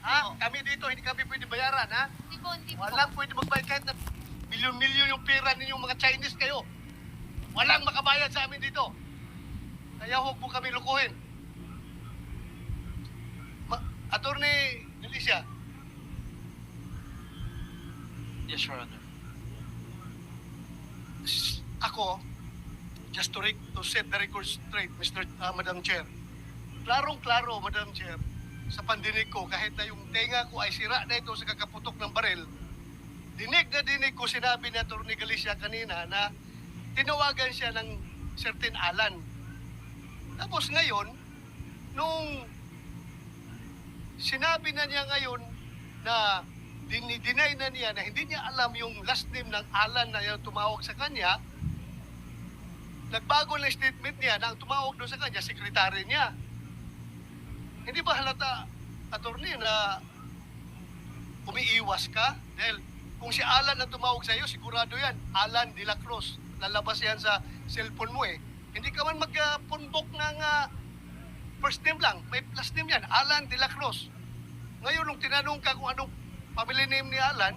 Ha? po. Kami dito, hindi kami pwede bayaran, ha? Hindi po. Walang pwede magbayad kahit na milyon-milyon yung pera ninyong mga Chinese kayo. Walang makabayad sa amin dito. Kaya huwag mo kami lukuhin. Attorney Delicia, Yes, Your Honor. ako, just to set the record straight, Madam Chair. Klarong-klaro, Madam Chair, sa pandinig ko, kahit na yung tenga ko ay sira na ito sa kakaputok ng baril, dinig na dinig ko sinabi ni Atty. Galicia kanina na tinawagan siya ng certain Alan. Tapos ngayon, nung sinabi na niya ngayon na dinay na niya na hindi niya alam yung last name ng Alan na yung tumawag sa kanya, nagbago na statement niya na ang tumawag doon sa kanya, sekretary niya. Hindi ba halata, attorney, na umiiwas ka? Dahil kung si Alan ang tumawag sa iyo, sigurado yan, Alan de la Cruz. Lalabas yan sa cellphone mo eh. Hindi ka man mag-punbok ng first name lang. May last name yan, Alan de la Cruz. Ngayon, nung tinanong ka kung anong family name ni Alan,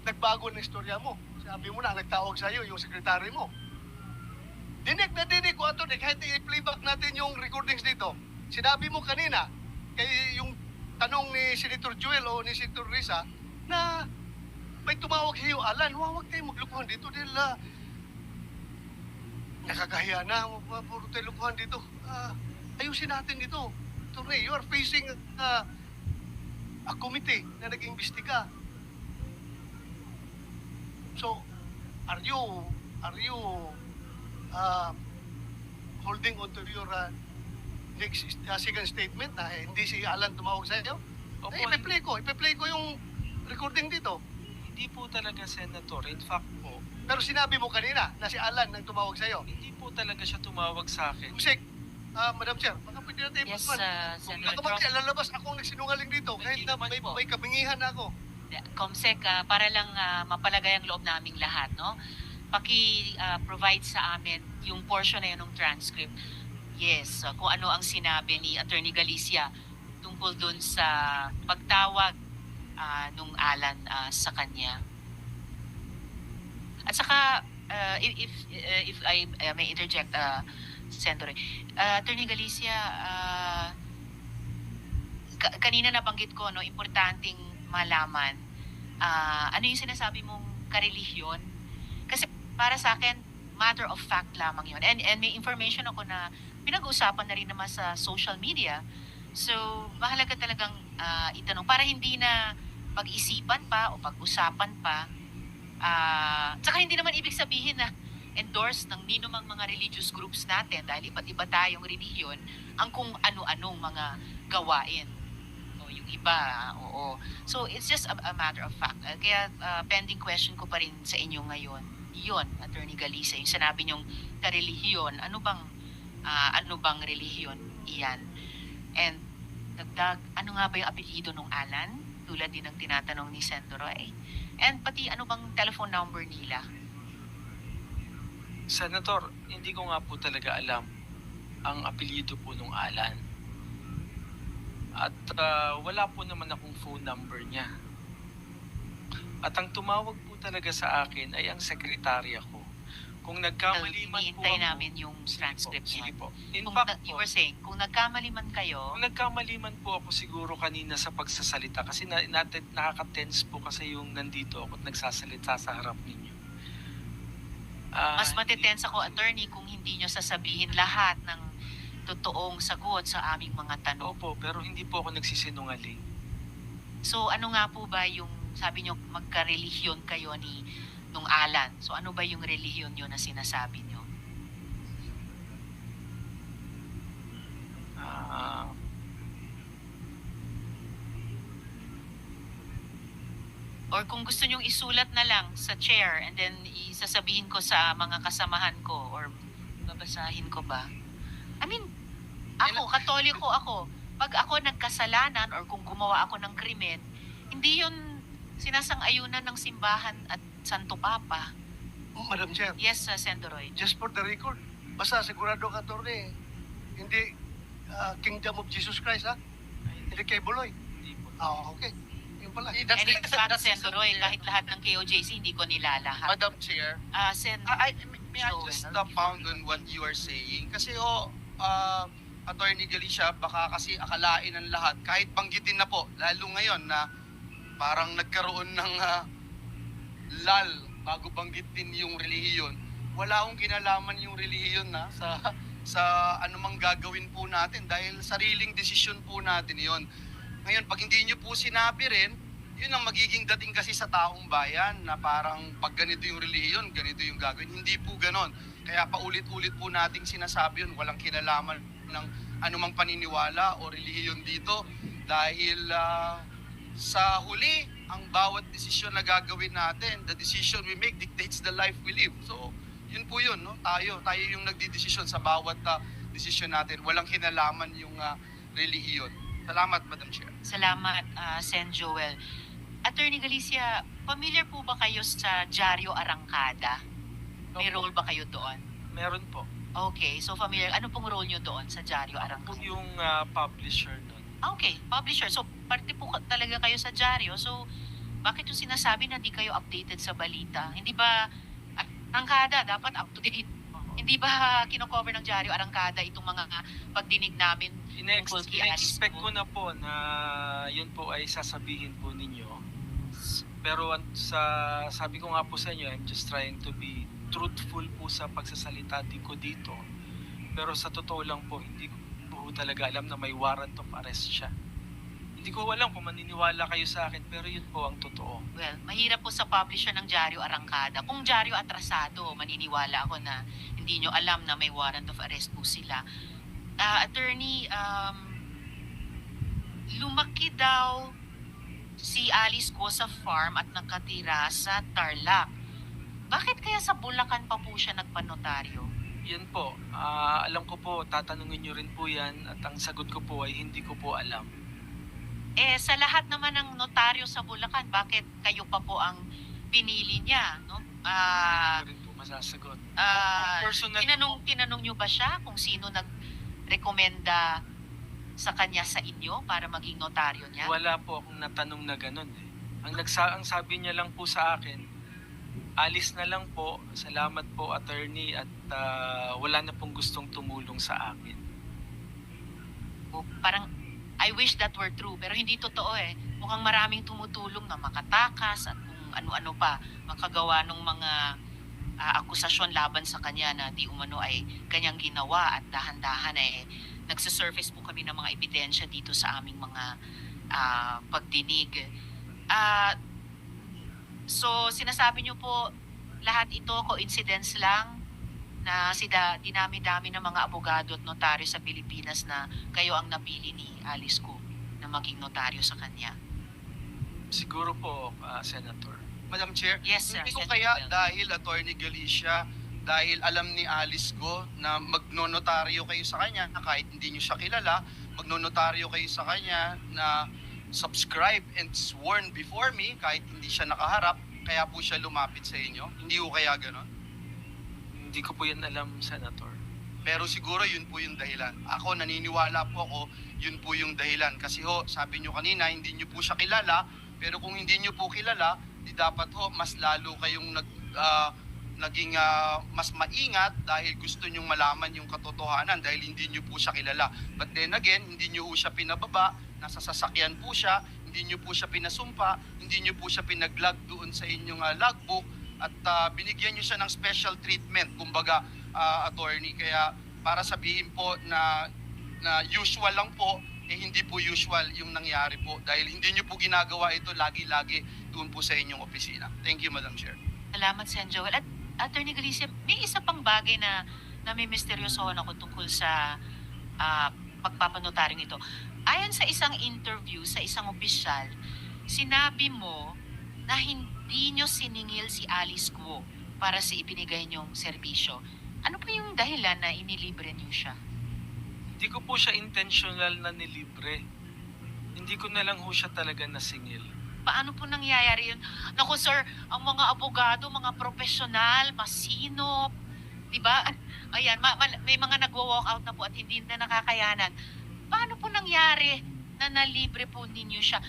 nagbago na istorya mo. Sabi mo na, nagtawag sa iyo yung sekretary mo. Dinig na dinig ko, attorney, kahit i-playback natin yung recordings dito. Sinabi mo kanina, kay yung tanong ni Senator Joel o ni Senator Risa, na may tumawag sa iyo, Alan, huwag tayo maglukuhan dito dahil nakakahiya na, puro tayo lukuhan dito. Ayusin natin ito. Attorney, you are facing a committee na nag-imbestiga. So, are you holding on to your next second statement na hindi si Alan tumawag sa inyo? Opo, Ipe-play ko yung recording dito. hindi po talaga, Senator. In fact po, Pero sinabi mo kanina na si Alan ang tumawag sa iyo. hindi po talaga siya tumawag sa akin. Musik, Madam Chair, baka pwede natin Yes, ipagman. Senator Baka magkaya lalabas akong nagsinungaling dito kahit na Hindi naman po. may kabingihan na ako. Comsec, para lang mapalagay ang loob naming lahat, no? Paki-provide sa amin yung portion na yun ng transcript. Yes, kung ano ang sinabi ni Attorney Galicia tungkol dun sa pagtawag nung Alan sa kanya. At saka, if I may interject, Senator, Attorney Galicia, kanina nabanggit ko, no, importanteng malaman ano yung sinasabi mong karelihiyon. Kasi para sa akin, matter of fact lamang yun. And may information ako na pinag-uusapan na rin naman sa social media. So, mahalaga talagang itanong para hindi na pag-isipan pa o pag-usapan pa. Tsaka hindi naman ibig sabihin na endorse ng ninumang mga religious groups natin dahil iba't iba tayong relihiyon ang kung ano-anong mga gawain. O, yung iba, oo. So, it's just a matter of fact. Kaya pending question ko pa rin sa inyo ngayon. Yun, Attorney Galicia, yung sinabi niyong karelihiyon, ano bang relihiyon iyan? And dagdag, ano nga ba yung apelyido ng Alan? Tulad din ng tinatanong ni Senator Roy. And pati ano bang telephone number nila? Senator, hindi ko nga po talaga alam ang apelyido po nung Alan. At wala po naman akong phone number niya. At ang tumawag po talaga sa akin ay ang sekretarya ko. Kung nagkamali man po Hinihintay ako, namin yung transcript sige niyan. po. In Kung fact you po, were saying, kung nagkamali man kayo, kung nagkamali man po ako siguro kanina sa pagsasalita kasi nakaka-tense po kasi yung nandito ako at nagsasalita sa harap ninyo. mas matitense ako, attorney, kung hindi nyo sasabihin lahat ng totoong sagot sa aming mga tanong. Opo, pero hindi po ako nagsisinungaling. So ano nga po ba yung, sabi nyo, magka-relihiyon kayo ni nung Alan. So ano ba yung relihiyon nyo na sinasabi nyo? Ah, Or kung gusto nyong isulat na lang sa chair and then isasabihin ko sa mga kasamahan ko or babasahin ko ba? I mean, ako, katoliko ako. Pag ako nagkasalanan or kung gumawa ako ng krimen, hindi yun sinasang-ayunan ng simbahan at Santo Papa. Madam Chair, Yes, Senator Roy. just for the record, basta sigurado ka, attorney, hindi Kingdom of Jesus Christ, ha? Hindi kay Buloy. Hindi po. Okay. Yun pala. That's And in the- fact, that's the- Sen. Roy, kahit lahat ng KOJC, hindi ko nilalahat. Madam Chair, Sen. may I just pound on what you are saying? Kasi Attorney Galicia, baka kasi akalain ng lahat, kahit banggitin na po, lalo ngayon na parang nagkaroon ng lal bago banggitin yung relihiyon, wala akong kinalaman yung relihiyon na sa anumang gagawin po natin dahil sariling desisyon po natin yon. Ngayon, pag hindi nyo po sinabi rin, yun ang magiging dating kasi sa taong bayan na parang pag ganito yung relihiyon, ganito yung gagawin. Hindi po ganon. Kaya paulit-ulit po nating sinasabi yun, walang kinalaman ng anumang paniniwala o relihiyon dito dahil sa huli, ang bawat desisyon na gagawin natin, the decision we make dictates the life we live. So, yun po yun, no? Tayo yung nagdidesisyon sa bawat desisyon natin. Walang kinalaman yung relihiyon. Salamat, Madam Chair. Salamat, Sen. Joel. Attorney Galicia, familiar po ba kayo sa Diaryo Arangkada? May role ba kayo doon? Meron po. Okay, so familiar. Ano pong role nyo doon sa Diaryo Po Arangkada? yung publisher nun. Okay, publisher. So, parte po talaga kayo sa Diaryo. So, bakit yung sinasabi na di kayo updated sa balita? Hindi ba, Arangkada, dapat up to date? Hindi ba kino-cover ng Diaryo Arangkada itong mga pagdinig namin tungkol kay Alice In-expect Go? ko na po na yun po ay sasabihin po ninyo. Pero sabi ko nga po sa inyo, I'm just trying to be truthful po sa pagsasalita din ko dito. Pero sa totoo lang po, hindi ko po talaga alam na may warrant of arrest siya. Hindi ko alam kung maniniwala kayo sa akin, pero yun po ang totoo. Well, mahirap po sa publisher ng Diaryo Arangkada. Kung Diaryo Atrasado, maniniwala ako na hindi nyo alam na may warrant of arrest po sila. Attorney, lumaki daw si Alice Go sa farm at nakatira sa Tarlac. Bakit kaya sa Bulacan pa po siya nagpanotaryo? Yan po, alam ko po, tatanungin nyo rin po yan at ang sagot ko po ay hindi ko po alam. Sa lahat naman ng notaryo sa Bulacan, bakit kayo pa po ang pinili niya? No? Hindi ko rin po masasagot. Personal Tinanong nyo ba siya kung sino nag-rekomenda sa kanya sa inyo para maging notaryo niya? Wala po akong natanong na ganun eh. Ang sabi niya lang po sa akin, alis na lang po, salamat po attorney at wala na pong gustong tumulong sa akin. Parang, I wish that were true, pero hindi totoo eh. Mukhang maraming tumutulong na makatakas at kung ano-ano pa, makagawa ng mga akusasyon laban sa kanya na di umano ay kanyang ginawa at dahan-dahan eh nagsisurface po kami ng mga ebidensya dito sa aming mga pagdinig. So, sinasabi niyo po, lahat ito coincidence lang na dinami-dami ng mga abogado at notaryo sa Pilipinas na kayo ang napili ni Alice Go na maging notaryo sa kanya. Siguro po, Senator. Madam Chair, Yes, sir. hindi ko Senator kaya Bell. dahil Attorney Galicia, dahil alam ni Alice Go na magnonotaryo kayo sa kanya, na kahit hindi nyo siya kilala, magnonotaryo kayo sa kanya na subscribe and sworn before me, kahit hindi siya nakaharap, kaya po siya lumapit sa inyo. Hindi ko kaya ganon? Hindi ko po yan alam, Senator. Pero siguro yun po yung dahilan. Ako, naniniwala po ako, yun po yung dahilan. Kasi sabi nyo kanina, hindi nyo po siya kilala, pero kung hindi nyo po kilala, di dapat mas lalo kayong naging mas maingat dahil gusto nyong malaman yung katotohanan dahil hindi nyo po siya kilala. But then again, hindi nyo po siya pinababa, nasa sasakyan po siya, hindi nyo po siya pinasumpa, hindi nyo po siya pinaglag doon sa inyong logbook at binigyan nyo siya ng special treatment, kumbaga attorney. Kaya para sabihin po na usual lang po, hindi po usual yung nangyari po dahil hindi nyo po ginagawa ito lagi-lagi doon po sa inyong opisina. Thank you, Madam Chair. Salamat, Sen. Joel. At Attorney Galicia, may isa pang bagay na may misteryosohan ako tungkol sa pagpapanotaring ito. Ayon sa isang interview sa isang opisyal, sinabi mo na hindi nyo siningil si Alice Go para sa ibinigay nyong serbisyo. Ano po yung dahilan na inilibre nyo siya? Hindi ko po siya intentional na nilibre. Hindi ko na lang ho siya talaga nasingil. Paano po nangyayari yun? Naku sir, ang mga abogado, mga profesional, masinop, di ba? Ayan, may mga nagwo-walk out na po at hindi na nakakayanan. Paano po nangyari na nalibre po ninyo siya.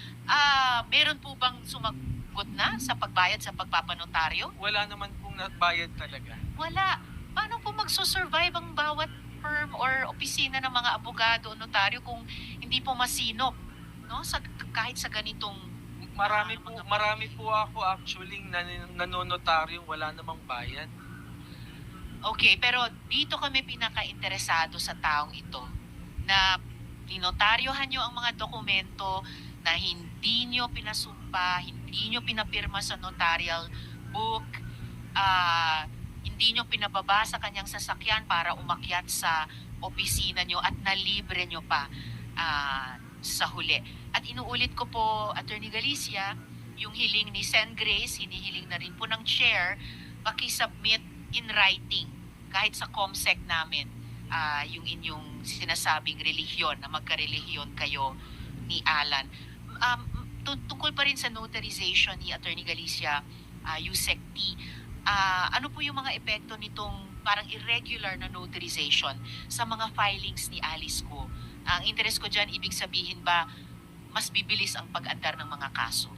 Meron po bang sumagot na sa pagbayad sa pagpapanotaryo? Wala naman pong nabayad talaga. Wala. Paano po magsusurvive ang bawat firm or opisina ng mga abogado o notaryo kung hindi po masinop, no? Kahit sa ganitong Marami po ako actually nanonotaryong wala namang bayad. Okay, pero dito kami pinaka-interesado sa taong ito na dinotaryohan nyo ang mga dokumento na hindi nyo pinasumpa, hindi nyo pinapirma sa notarial book, hindi nyo pinababa sa kanyang sasakyan para umakyat sa opisina nyo at nalibre nyo pa sa huli. At inuulit ko po, Attorney Galicia, yung hiling ni Sen. Grace, hinihiling na rin po ng chair, paki-submit in writing, kahit sa COMSEC namin, yung inyong sinasabing relihiyon, na magka-relihiyon kayo ni Alan. Tungkol pa rin sa notarization ni Attorney Galicia, Yusek T, ano po yung mga epekto nitong parang irregular na notarization sa mga filings ni Alice Go? Ang interest ko dyan, ibig sabihin ba, mas bibilis ang pag-andar ng mga kaso?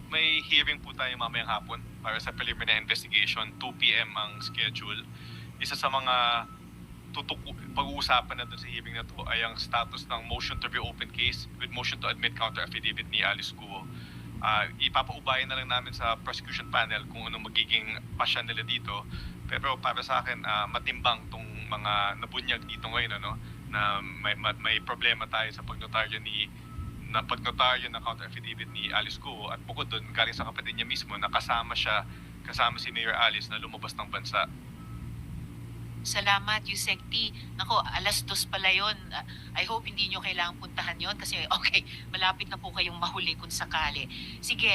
May hearing po tayo mamayang hapon para sa preliminary investigation. 2 p.m. ang schedule. Isa sa mga pag-uusapan na doon sa hearing na to ay ang status ng motion to reopen case with motion to admit counter affidavit ni Alice Guo. Ipapaubayan na lang namin sa prosecution panel kung anong magiging pasya nila dito. Pero para sa akin, matimbang tong mga nabunyag dito ngayon, ano, na may problema tayo sa pagnotaryo ng counter affidavit ni Alice Guo, at bukod doon galing sa kapatid niya mismo na kasama si Mayor Alice na lumabas ng bansa. Salamat, Yusek T. Nako, 2:00 pala yun. I hope hindi nyo kailangang puntahan yon kasi okay, malapit na po kayong mahuli kung sakali. Sige,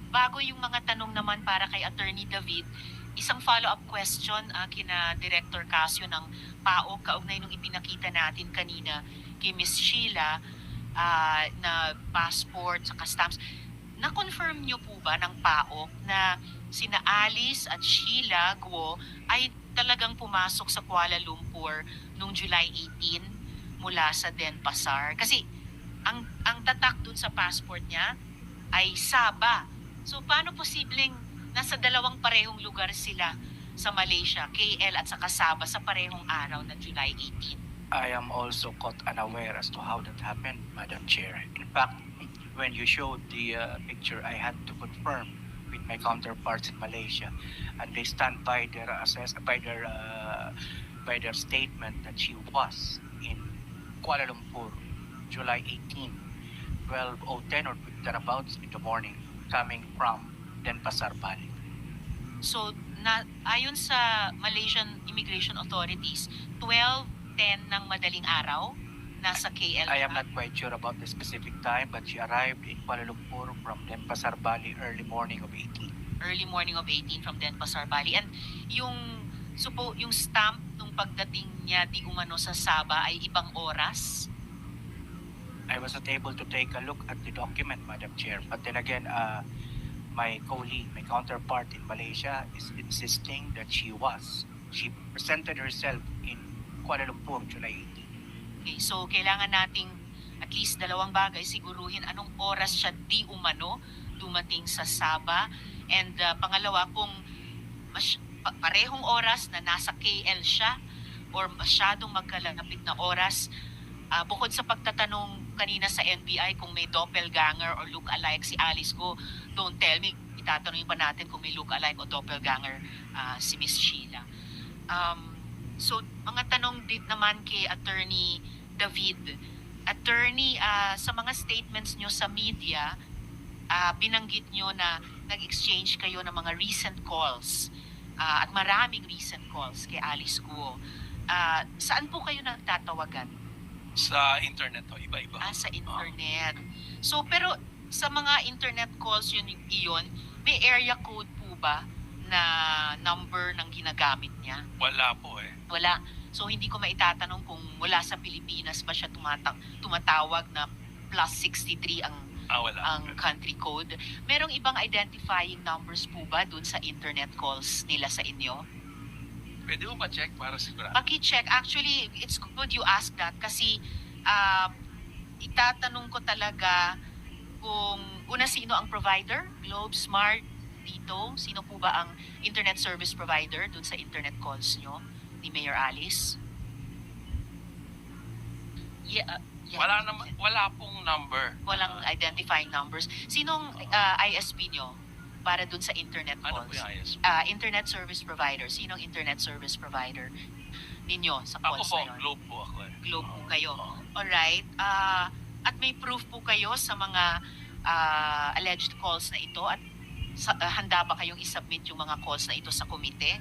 bago yung mga tanong naman para kay Attorney David, isang follow-up question kina Director Casio ng PAOK kaugnay nung ipinakita natin kanina kay Miss Sheila na passport sa stamps. Na-confirm nyo po ba ng PAOK na sina Alice at Sheila Guo ay talagang pumasok sa Kuala Lumpur noong July 18 mula sa Denpasar? Kasi ang tatak dun sa passport niya ay Sabah. So paano posibleng nasa dalawang parehong lugar sila sa Malaysia, KL at saka Sabah sa parehong araw na July 18? I am also caught unaware as to how that happened, Madam Chair. In fact, when you showed the picture, I had to confirm with my counterparts in Malaysia, and they stand by their statement that she was in Kuala Lumpur, July 18, 12:10 or thereabouts in the morning, coming from Denpasar, Bali. So, ayon sa Malaysian Immigration Authorities, 12:10 ng madaling araw, nasa KL. I am not quite sure about the specific time, but she arrived in Kuala Lumpur from Denpasar, Bali, early morning of 18. Early morning of 18 from Denpasar, Bali. And yung stamp nung pagdating niya di umano sa Sabah ay ibang oras? I was not able to take a look at the document, Madam Chair. But then again, my colleague, my counterpart in Malaysia is insisting that she presented herself in Kuala Lumpur, July 18. Okay, so kailangan nating at least dalawang bagay siguruhin anong oras siya di umano dumating sa Sabah. And pangalawa, kung parehong oras na nasa KL siya or masyadong magkalapit na oras, bukod sa pagtatanong kanina sa NBI kung may doppelganger or look-alike si Alice Go, don't tell me, itatanong pa natin kung may look-alike o doppelganger si Miss Sheila. So, mga tanong din naman kay Attorney David. Attorney, sa mga statements nyo sa media, binanggit nyo na nag-exchange kayo ng mga recent calls at maraming recent calls kay Alice Guo. Saan po kayo nagtatawagan? Sa internet o iba-iba. Sa internet. So, pero sa mga internet calls iyon, may area code po ba na number ng ginagamit niya? Wala po eh. Wala. So, hindi ko maitatanong kung mula sa Pilipinas ba siya tumatawag na plus 63 Wala. ang country code. Merong ibang identifying numbers po ba dun sa internet calls nila sa inyo? Pwede mo pa-check para sigurado. Paki-check. Actually, it's good you ask that kasi itatanong ko talaga kung una sino ang provider, Globe, Smart, Tito, sino po ba ang internet service provider dun sa internet calls nyo ni Mayor Alice? Yeah, Wala pong number. Walang identifying numbers. Sinong ISP nyo para dun sa internet Ano po calls? yung ISP? Internet service provider. Sinong internet service provider ninyo sa Ako calls po, na yun? Globe po ako eh. Globe po kayo. Alright. At may proof po kayo sa mga alleged calls na ito at handa ba kayong isubmit yung mga calls na ito sa komite?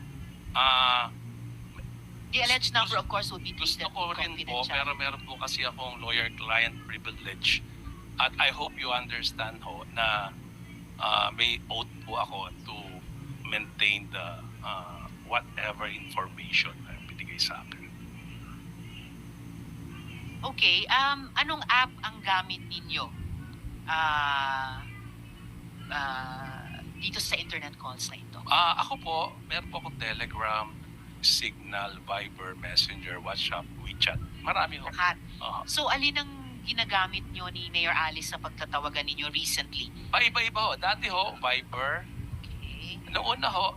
The alleged number of course would be Gusto treated ko rin po, confidential. pero meron po kasi akong lawyer-client privilege. At I hope you understand ho na may oath po ako to maintain the whatever information na binigay sa akin. Okay, anong app ang gamit ninyo dito sa internet calls na ito? Ako po, meron po akong Telegram, Signal, Viber, Messenger, WhatsApp, WeChat. Marami ho. Lahat. Ah, So, alin ang ginagamit nyo ni Mayor Alice sa pagtatawagan ninyo recently? Iba-iba ho. Dati ho, Viber. Okay. Noon na ho,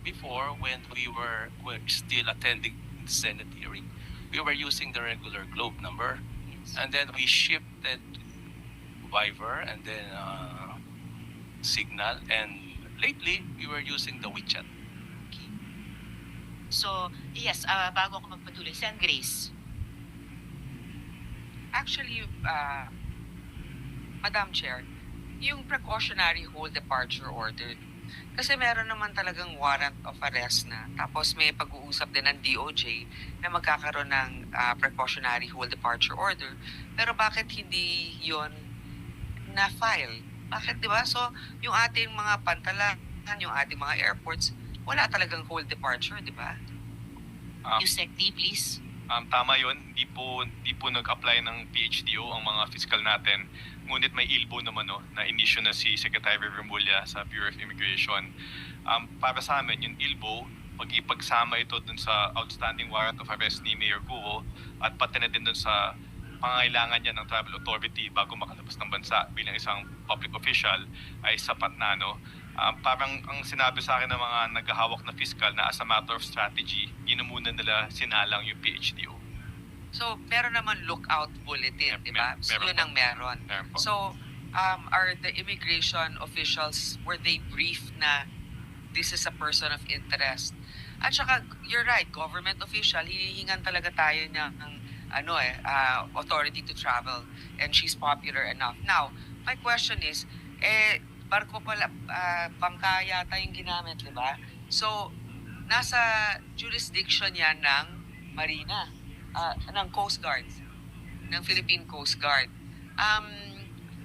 before when we were still attending the Senate hearing, we were using the regular Globe number. Yes. And then we shifted Viber and then Signal. And lately, we were using the WeChat. Okay. So, yes, bago ako magpatuloy, Sen. Grace. Actually, Madam Chair, yung precautionary hold departure order, kasi meron naman talagang warrant of arrest na. Tapos may pag-uusap din ng DOJ na magkakaroon ng precautionary hold departure order. Pero bakit hindi yon na-file? Bakit, di ba? So, yung ating mga pantalan, yung ating mga airports, wala talagang hold departure, di ba? Yusek D, please. Tama yun, hindi po nag-apply ng PHDO ang mga fiscal natin. Ngunit may ILBO naman na inisyu na si Secretary Remulla sa Bureau of Immigration. Para sa amin, yung ILBO, pag ipagsama ito dun sa outstanding warrant of arrest ni Mayor Guo at pati na din dun sa pangangailangan niya ng travel authority bago makalabas ng bansa bilang isang public official ay sapat na. Parang ang sinabi sa akin ng mga naghahawak na fiscal na as a matter of strategy, muna nila sinalang yung PHDO. So, meron naman lookout bulletin, di ba? So, Meron yun po. ang meron. Meron po. So, are the immigration officials, were they briefed na this is a person of interest? At saka, you're right, government official, hinihingan talaga tayo ng authority to travel, and she's popular enough. Now, my question is, barko pala, bangka yata yung ginamit, di ba? So, nasa jurisdiction yan ng Marina, ng Coast Guard, ng Philippine Coast Guard.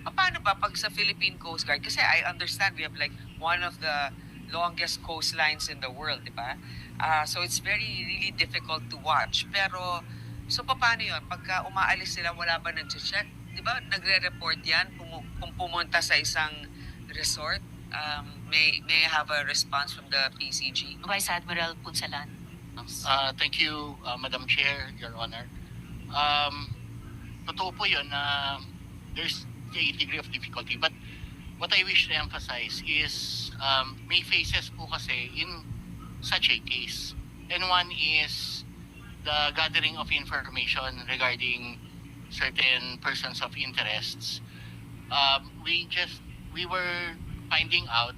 Paano ba pag sa Philippine Coast Guard? Kasi I understand we have like one of the longest coastlines in the world, di ba? So it's really difficult to watch. Pero, so paano yun? Pagka umaalis sila, wala ba nag-check? Di ba? Nagre-report yan kung pumunta sa isang resort. May I have a response from the PCG? Vice Admiral Punsalan. Thank you, Madam Chair, Your Honor. Totoo po yun na there's a degree of difficulty. But what I wish to emphasize is may phases po kasi in such a case. And one is the gathering of information regarding certain persons of interests. We were finding out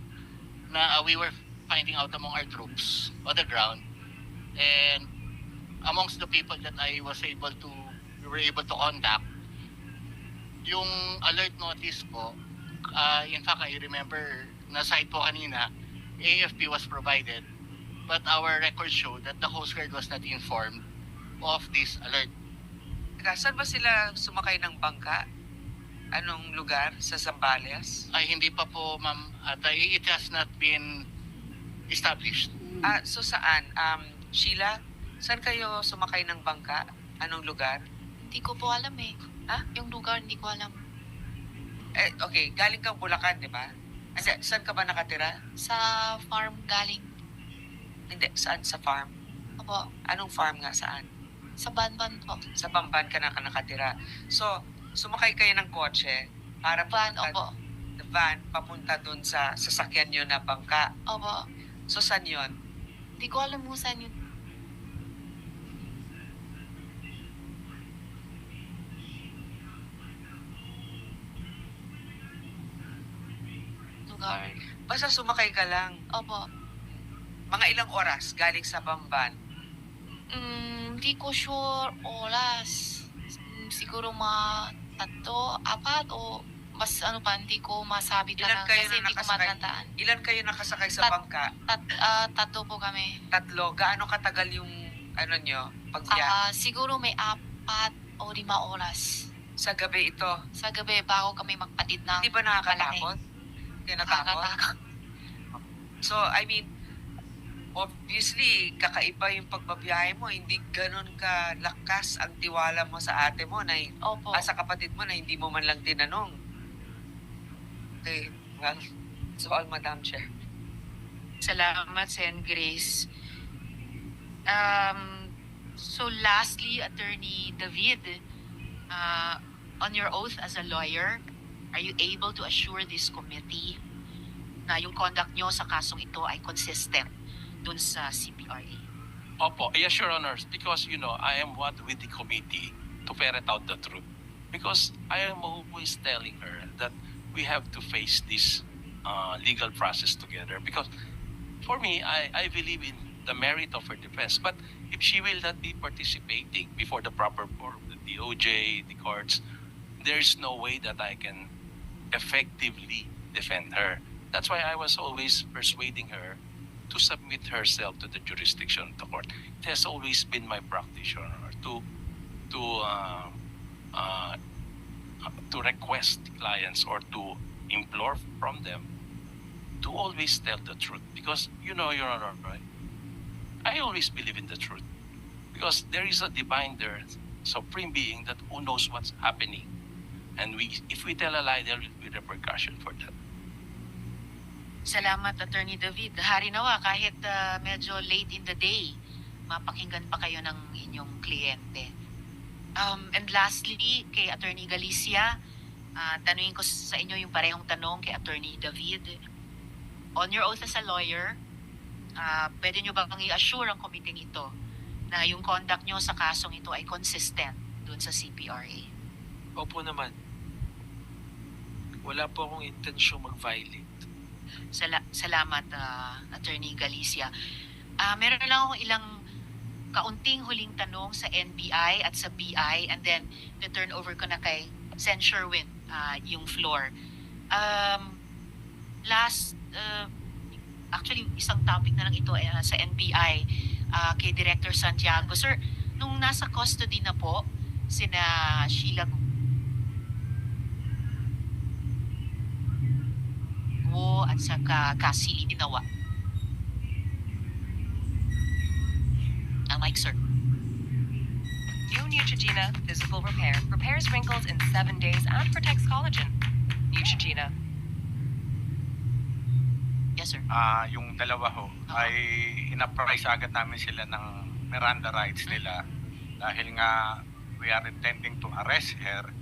among our troops on the ground, and amongst the people that we were able to contact, yung alert notice po, in fact I remember na site po kanina, AFP was provided, but our records show that the Coast Guard was not informed of this alert. Teka, saan ba sila sumakay ng bangka? Anong lugar? Sa Zambales? Ay hindi pa po ma'am, at it has not been established. So saan? Sheila, saan kayo sumakay ng bangka? Anong lugar? Hindi ko po alam eh. Yung lugar, hindi ko alam. Okay, galing kang Bulacan, di ba? Hindi, saan ka ba nakatira? Sa farm galing. Hindi, saan? Sa farm? Opo, Anong farm nga? Saan? sa Banban po. Sa Bamban ka nakatira. So, sumakay kayo ng kotse para Van, pumunta, opo. van, papunta dun sa sasakyan nyo na bangka. Opo. So, saan yun? Hindi ko alam kung saan yun. Lugar. Basta sumakay ka lang. Opo. Mga ilang oras galing sa Bamban. Hindi ko sure oras. Siguro mga 3, 4 o mas ano pa, hindi ko masabi Ilan talaga kayo kasi na hindi ko nakasakay? matandaan. Ilan kayo nakasakay sa Tat- bangka? 3 po kami. 3. Gaano katagal yung ano nyo, pagbiyahe? Siguro may 4 o 5 oras. Sa gabi ito. Sa gabi, bago kami magpatid na. Di ba nakakatakot? Hindi natakot? Nakakatakot. So, I mean, obviously, kakaiba yung pagbabiyahe mo. Hindi ganun kalakas ang tiwala mo sa ate mo na Opo. sa kapatid mo na hindi mo man lang tinanong. Okay, well, so all, Madam Chair. Salamat, Sen. Grace. So lastly, Attorney David, on your oath as a lawyer, are you able to assure this committee na yung conduct nyo sa kasong ito ay consistent dun sa CPRA? Opo, yes, Your Honors, because, I am one with the committee to ferret out the truth. Because I am always telling her that we have to face this legal process together. Because for me, I believe in the merit of her defense. But if she will not be participating before the proper board, the DOJ, the courts, there's no way that I can effectively defend her. That's why I was always persuading her to submit herself to the jurisdiction of the court. It has always been my practice, Your Honor, to request clients or to implore from them to always tell the truth. Because, Your Honor, right? I always believe in the truth. Because there is a divine there, supreme being that who knows what's happening. And if we tell a lie, there will be repercussion for that. Salamat, Attorney David. Hari nawa, kahit medyo late in the day, mapakinggan pa kayo ng inyong kliyente. And lastly, kay Attorney Galicia, tanungin ko sa inyo yung parehong tanong kay Attorney David. On your oath as a lawyer, pwede nyo bang i-assure ang committee nito na yung conduct nyo sa kasong ito ay consistent dun sa CPRA? Opo naman. Wala po akong intensyong mag-violate. Salamat, Attorney Galicia. Meron lang akong ilang kaunting huling tanong sa NBI at sa BI, and then turn over ko na kay Sen. Sherwin yung floor. Actually, isang topic na lang ito sa NBI kay Director Santiago. Sir, nung nasa custody na po sina Sheila Guo at saka Cassie Inawa. Mike, sir. New Neutrogena Physical Repair repairs wrinkles in 7 days and protects collagen. Neutrogena. Yes, sir. Yung dalawa ho, ay ina-price agad namin sila ng Miranda rights nila dahil nga we are intending to arrest her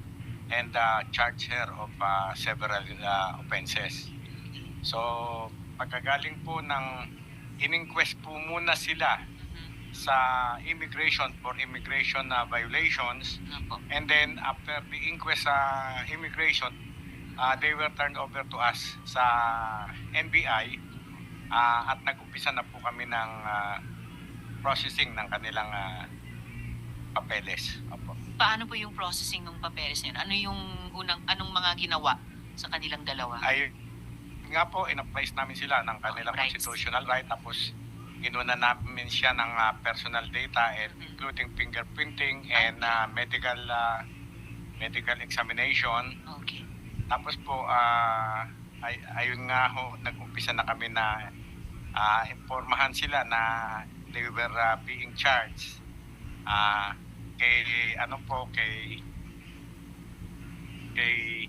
and charge her of several offenses. So, pagkagaling po ng in-inquest po muna sila sa immigration for immigration violations, and then after the inquest sa immigration, they were turned over to us sa NBI at nag-umpisa na po kami ng processing ng kanilang papeles. Opo. Paano po yung processing ng papeles niyan? Anong mga ginawa sa kanilang dalawa? Ay nga po, in-applies namin sila ng kanilang Rights. constitutional right, tapos inuna namin siya ng personal data including fingerprinting and medical examination. Okay. Tapos po, ayun nga ho, nag-umpisa na kami na informahan sila na they were being charged kay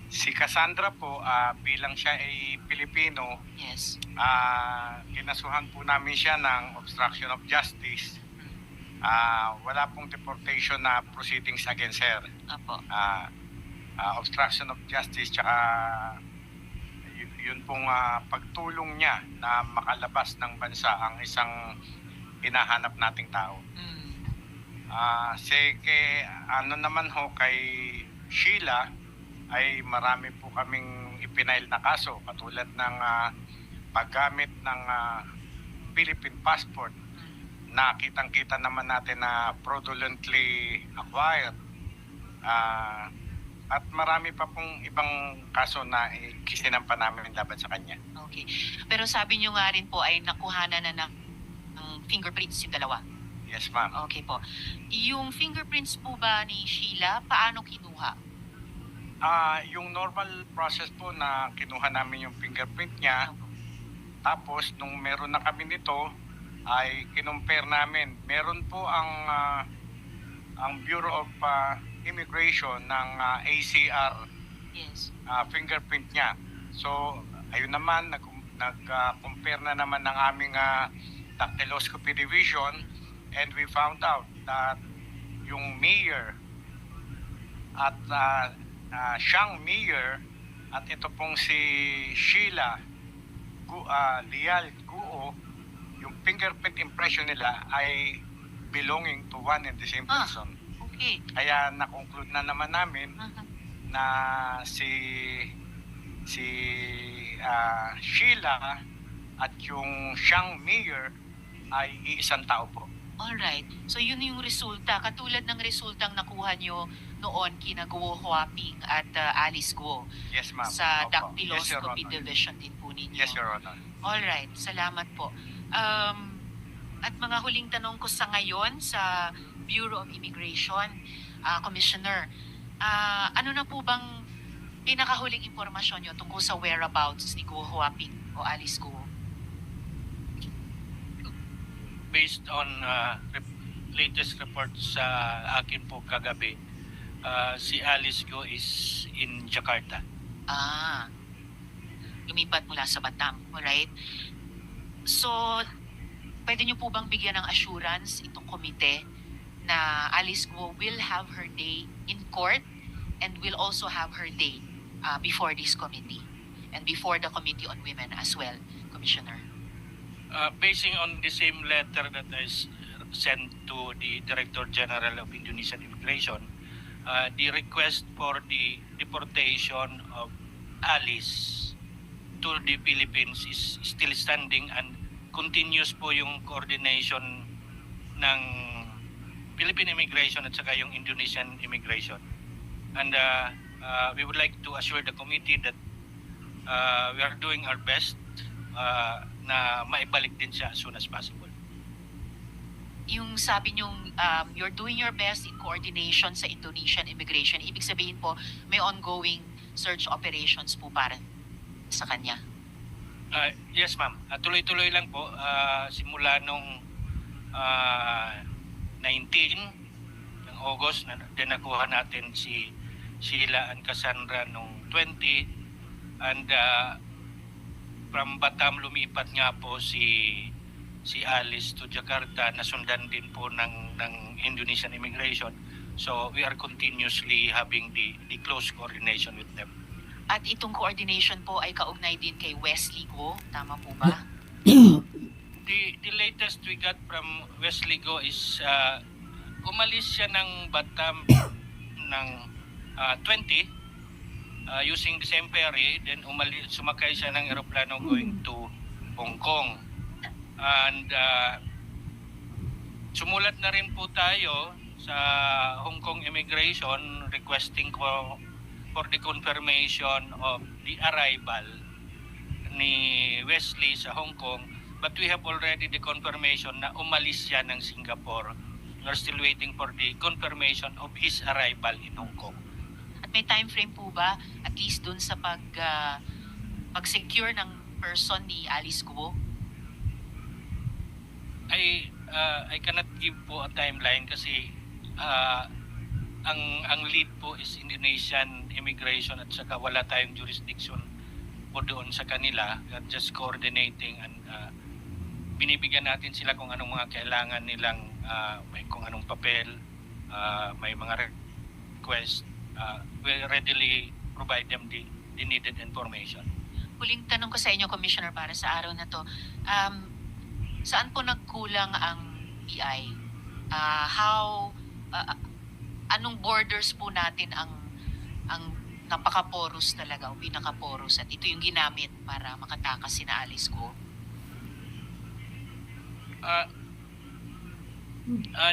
si Cassandra po, bilang siya ay Pilipino, Yes. kinasuhan po namin siya ng obstruction of justice wala pong deportation na proceedings against her. Apo. Obstruction of justice, tsaka yun pong pagtulong niya na makalabas ng bansa ang isang hinahanap nating tao. Ano naman ho kay Sheila, ay marami po kaming ipinail na kaso, katulad ng paggamit ng Philippine passport na kitang-kita naman natin na fraudulently acquired. At marami pa pong ibang kaso na kisinampa namin laban sa kanya. Okay. Pero sabi nyo nga rin po ay nakuhanan na ng fingerprints yung dalawa. Yes, ma'am. Okay po. Yung fingerprints po ba ni Sheila, paano kinuha? Yung normal process po na kinuha namin yung fingerprint niya. Tapos, nung meron na kami nito, ay kinumpare namin. Meron po ang Bureau of Immigration ng ACR Yes. fingerprint niya. So, ayun naman, nag-compare na naman ng aming dactyloscopy division, and we found out that yung mayor at siyang mayor at ito pong si Sheila Lial Guo, yung fingerprint impression nila ay belonging to one and the same person. Okay. Kaya na-conclude na naman namin na si Sheila at yung siyang mayor ay iisang tao po. Alright. So yun yung resulta. Katulad ng resultang nakuha nyo noon kina Guo Huaping at Alice Guo. Yes, ma'am. Sa Opo. dactyloscopy Yes, Your Honor. division din po ninyo. Yes, Your Honor. Alright. Salamat po. At mga huling tanong ko sa ngayon sa Bureau of Immigration, Commissioner, ano na po bang pinakahuling impormasyon nyo tungkol sa whereabouts ni Guo Huaping o Alice Guo? Based on latest reports sa akin po kagabi, si Alice Go is in Jakarta. Lumipat mula sa Batam, alright? So, pwede nyo po bang bigyan ng assurance itong komite na Alice Guo will have her day in court and will also have her day before this committee and before the Committee on Women as well, Commissioner? Basing on the same letter that I sent to the Director General of Indonesian Immigration, the request for the deportation of Alice to the Philippines is still standing, and continuous po yung coordination ng Philippine Immigration at saka yung Indonesian Immigration. And we would like to assure the committee that we are doing our best na maibalik din siya as soon as possible. Yung sabi nyong you're doing your best in coordination sa Indonesian Immigration, ibig sabihin po may ongoing search operations po para sa kanya? Yes, ma'am. Tuloy-tuloy lang po. Simula nung 19 ng August, din nakuha natin si Sheila and Cassandra nung 20, and from Batam lumipat nga po si Alice to Jakarta, nasundan din po ng Indonesian Immigration. So we are continuously having the close coordination with them. At itong coordination po ay kaugnay din kay Wesley Go, tama po ba? The latest we got from Wesley Go is umalis siya ng Batam ng 20 using the same ferry, then sumakay siya ng eroplano going to Hong Kong. And sumulat na rin po tayo sa Hong Kong Immigration requesting for the confirmation of the arrival ni Wesley sa Hong Kong, but we have already the confirmation na umalis siya ng Singapore. We are still waiting for the confirmation of his arrival in Hong Kong. At may time frame po ba at least dun sa pag-secure ng person ni Alice Guo? I cannot give po a timeline kasi ang lead po is Indonesian Immigration at saka wala tayong jurisdiction po doon sa kanila. We are just coordinating and binibigyan natin sila kung anong mga kailangan nilang may kung anong papel, may mga request, we readily provide them the needed information. Huling tanong ko sa inyo, Commissioner, para sa araw na to. Saan po nagkulang ang BI? Anong borders po natin ang napaka-porous talaga o pinaka-porous at ito yung ginamit para makatakas sina Alice Go?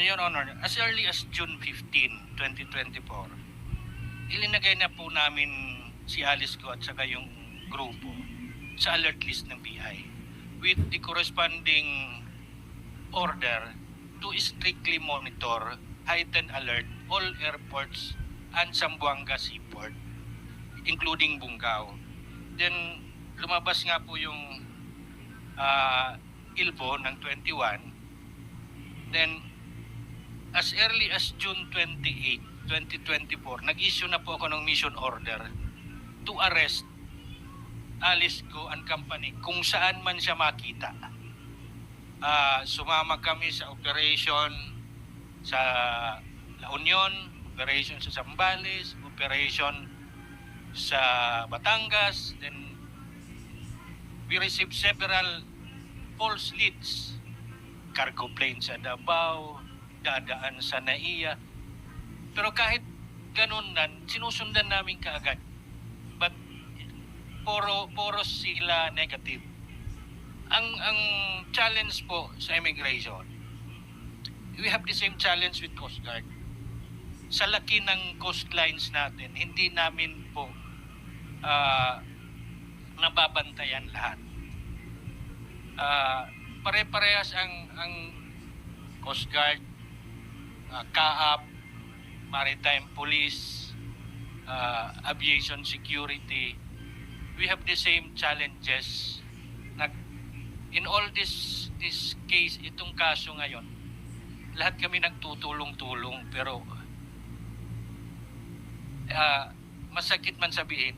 Your Honor, as early as June 15, 2024, ilinagay na po namin si Alice Go at saka yung grupo sa alert list ng BI with the corresponding order to strictly monitor heightened alert all airports and Zamboanga Seaport, including Bungao. Then lumabas nga po yung ILBO ng 21. Then as early as June 28, 2024, nag-issue na po ako ng mission order to arrest Alice Go and Company kung saan man siya makita. Sumama kami sa operation sa La Union, operation sa Zambales, operation sa Batangas. Then we received several false leads. Cargo plane sa Davao, dadaan sa Naiya. Pero kahit ganun na, sinusundan namin kaagad. But puro sila negative. Ang challenge po sa immigration, we have the same challenge with Coast Guard. Sa laki ng coastlines natin, hindi namin po nababantayan lahat. Pare-parehas ang Coast Guard, CAAP, Maritime Police, Aviation Security. We have the same challenges. In all this case, itong kaso ngayon, lahat kami nagtutulong-tulong, pero masakit man sabihin,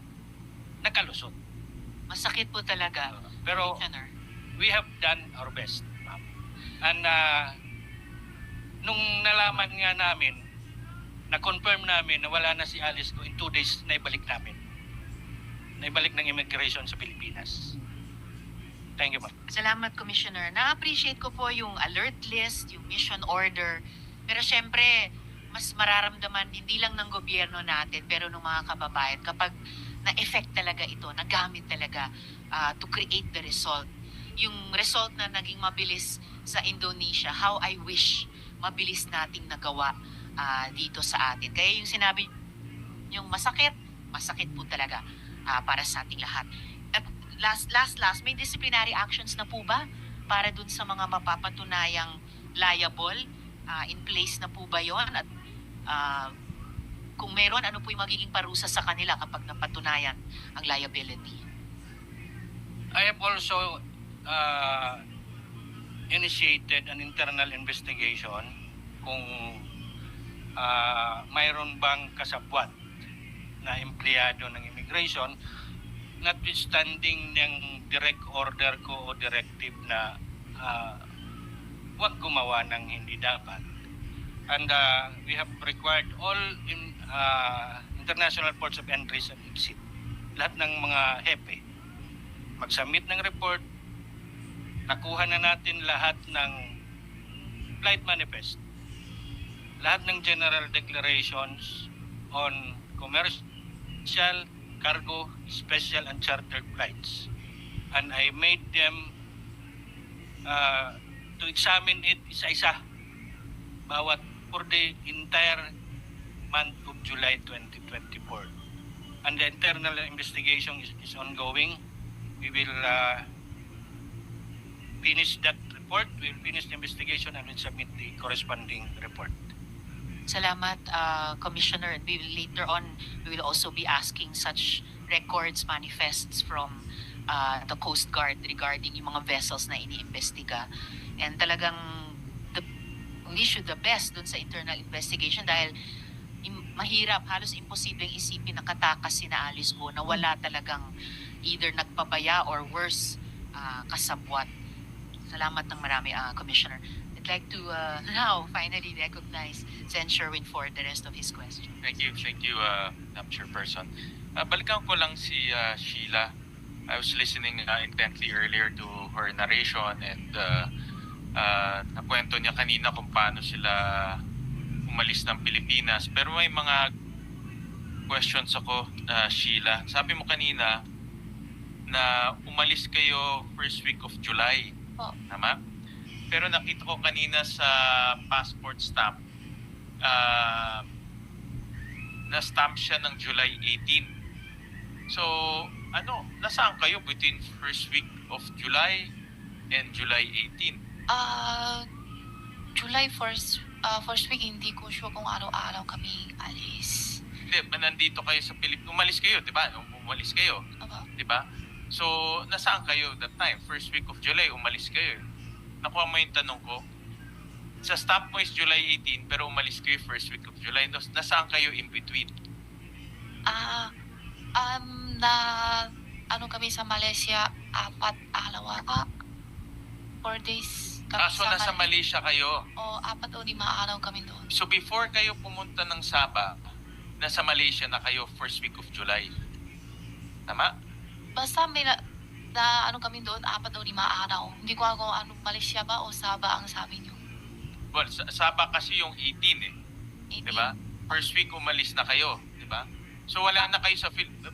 nakalusot. Masakit po talaga, Pero Commissioner. we have done our best, ma'am. And nung nalaman nga namin, na-confirm namin na wala na si Alice Go, in 2 days naibalik namin. Naibalik ng immigration sa Pilipinas. Thank you, ma'am. Salamat, Commissioner. Na-appreciate ko po yung alert list, yung mission order. Pero syempre, mas mararamdaman hindi lang ng gobyerno natin, pero ng mga kababayan kapag na-effect talaga ito, nagamit talaga to create the result. Yung result na naging mabilis sa Indonesia, how I wish mabilis nating nagawa dito sa atin. Kaya yung sinabi yung masakit po talaga para sa ating lahat. At last, may disciplinary actions na po ba para dun sa mga mapapatunayang liable? In place na po ba yon? At kung meron, ano po yung magiging parusa sa kanila kapag napatunayan ang liability? I have also initiated an internal investigation kung mayroon bang kasabwat na empleyado ng immigration notwithstanding ng direct order ko o directive na huwag gumawa ng hindi dapat. And we have required all international ports of entries and exit, lahat ng mga hepe, mag-submit ng report. Nakuha na natin lahat ng flight manifest, lahat ng general declarations on commercial, cargo, special and chartered flights. And I made them to examine it isa-isa, bawat for the entire month of July 2024. And the internal investigation is ongoing. We will finish that report, we'll finish the investigation and we'll submit the corresponding report. Salamat, Commissioner. And we will, later on, we will also be asking such records, manifests from the Coast Guard regarding yung mga vessels na iniimbestiga. And talagang wish you the best dun sa internal investigation dahil mahirap, halos imposibleng isipin na katakas sina Alice Go na wala talagang either nagpabaya or worse, kasabwat. Salamat ng marami, Commissioner. would like to now finally recognize Sen Sherwin for the rest of his questions. Thank you, Madam Chairperson. Balikan ko lang si Sheila. I was listening intently earlier to her narration and nakwento niya kanina kung paano sila umalis ng Pilipinas. Pero may mga questions ako, Sheila. Sabi mo kanina na umalis kayo first week of July. Oh. Tama? Pero nakita ko kanina sa passport stamp, na-stamp siya ng July 18. So, nasaan kayo between first week of July and July 18? July first week, hindi ko sure kung araw-araw kami alis. Hindi, nandito kayo sa Pilipinas. Umalis kayo, di ba? Umalis kayo, Aba. di ba? So, nasaan kayo that time? First week of July, umalis kayo. Nakuha mo yung tanong ko. Sa stamp mo is July 18, pero umalis kayo first week of July. Nasaan kayo in between? Kami sa Malaysia, 4 days kami So nasa Malaysia kayo. O 4 o 5 araw kami doon. So before kayo pumunta ng Sabah, nasa Malaysia na kayo first week of July. Tama? Basta may kami doon 4 o 5 araw. Hindi ko alam kung Malaysia ba o Sabah ang sabi niyo. Well, Sabah kasi yung 18 eh. 18. Diba? First week umalis na kayo, diba? So wala na kayo sa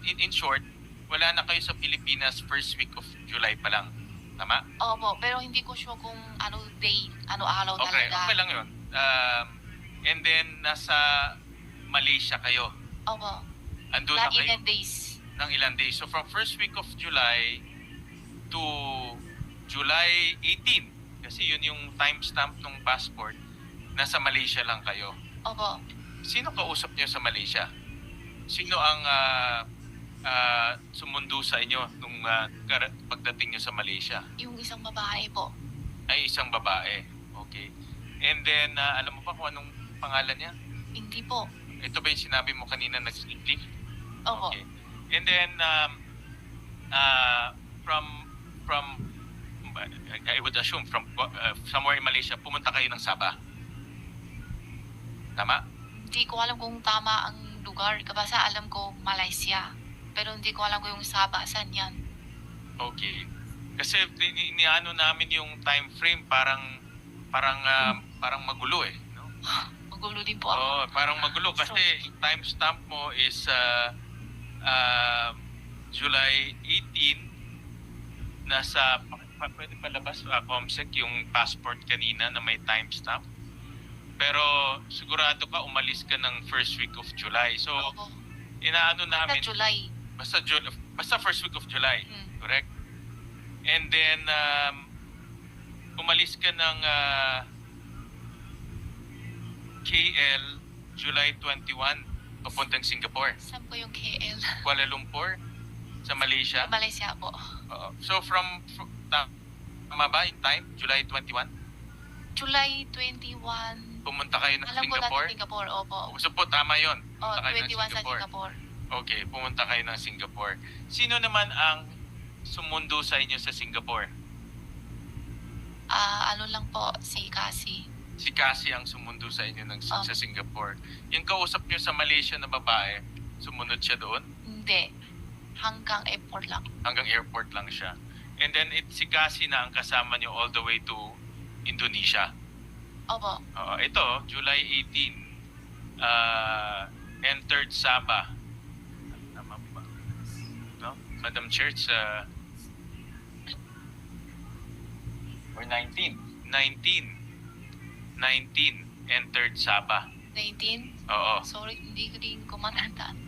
in short, wala na kayo sa Pilipinas first week of July pa lang. Tama? Opo, pero hindi ko sure kung araw Okay, talaga. okay lang 'yon. And then nasa Malaysia kayo. Opo. Andun na kayo ilang days. ng ilang days. So from first week of July to July 18, kasi yun yung timestamp ng passport, nasa Malaysia lang kayo. Opo. Sino kausap niyo sa Malaysia? Sino ang sumundo sa inyo nung pagdating niyo sa Malaysia? Yung isang babae po. Ay, isang babae. Okay. And then, alam mo pa kung anong pangalan niya? Hindi po. Ito ba yung sinabi mo kanina nag-sleep? Opo. Okay. And then, I would assume from somewhere in Malaysia, pumunta kayo ng Sabah. Tama? Hindi ko alam kung tama ang lugar. Basta alam ko Malaysia. Pero hindi ko alam kung yung Sabah saan yan. Okay. Kasi iniano namin yung time frame parang magulo eh. No? Magulo din po ako. Oh, parang magulo kasi yung timestamp mo is July 18. Nasa pwede palabas COMSEC yung passport kanina na may timestamp. Pero sigurado ka umalis ka ng first week of July. So inaano namin July. Basta first week of July. Correct? And then umalis ka ng KL July 21 papuntang Singapore. Saan po yung KL? Kuala Lumpur sa Malaysia. Malaysia po. So from tama ba yung time? July 21? July 21. Pumunta kayo ng Alam Singapore? ko natin Singapore, opo. So po, tama yun. Oh, Pumunta kayo ng 21 sa Singapore. Okay, pumunta kayo ng Singapore. Sino naman ang sumundo sa inyo sa Singapore? Ano lang po, si Cassie. Si Cassie ang sumundo sa inyo sa Singapore. Yung kausap nyo sa Malaysia na babae, sumunod siya doon? Hindi. Hanggang airport lang. Hanggang airport lang siya. And then si Cassie na ang kasama nyo all the way to Indonesia. Opo. Ito, July 18, entered Sabah. Tama ba? No? Madam Chair, or 19, entered Sabah. 19? Oo. Sorry, hindi ko din kumanandaan.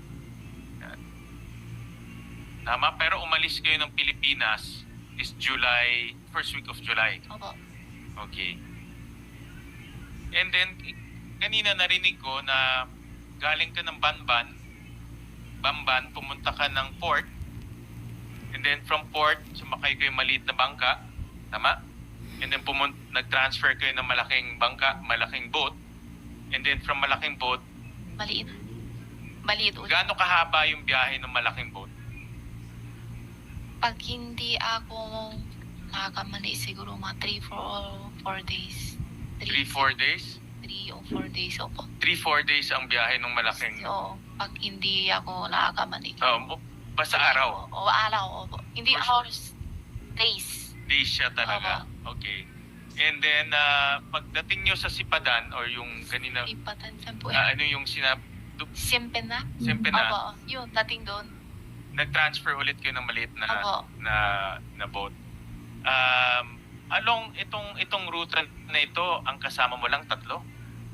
Tama, pero umalis kayo ng Pilipinas is July, first week of July. Opo. Okay. And then, kanina narinig ko na galing ka ng Bamban, pumunta ka ng port, and then from port, sumakay kayo maliit na bangka, tama? And then nag-transfer kayo ng malaking bangka, malaking boat, and then from malaking boat, Maliit ulit. gaano kahaba yung biyahe ng malaking boat? Pag hindi ako nakakamali, siguro mga 3 or 4 days. 3-4 days? 3 o 4 days, opo. 3-4 days ang biyahe ng malaking... Oo, pag hindi ako nakakamanila. Basta araw. O araw, opo. Hindi First- hours, days. Days siya talaga. Okay. And then, pagdating nyo sa Sipadan or yung kanina, Ipatan, saan po ano yung Siyempre na? Siyempre na, Opo, yun, dating doon. nag-transfer ulit kayo ng maliit na Opo. na boat. Along itong route na ito, ang kasama mo lang 3?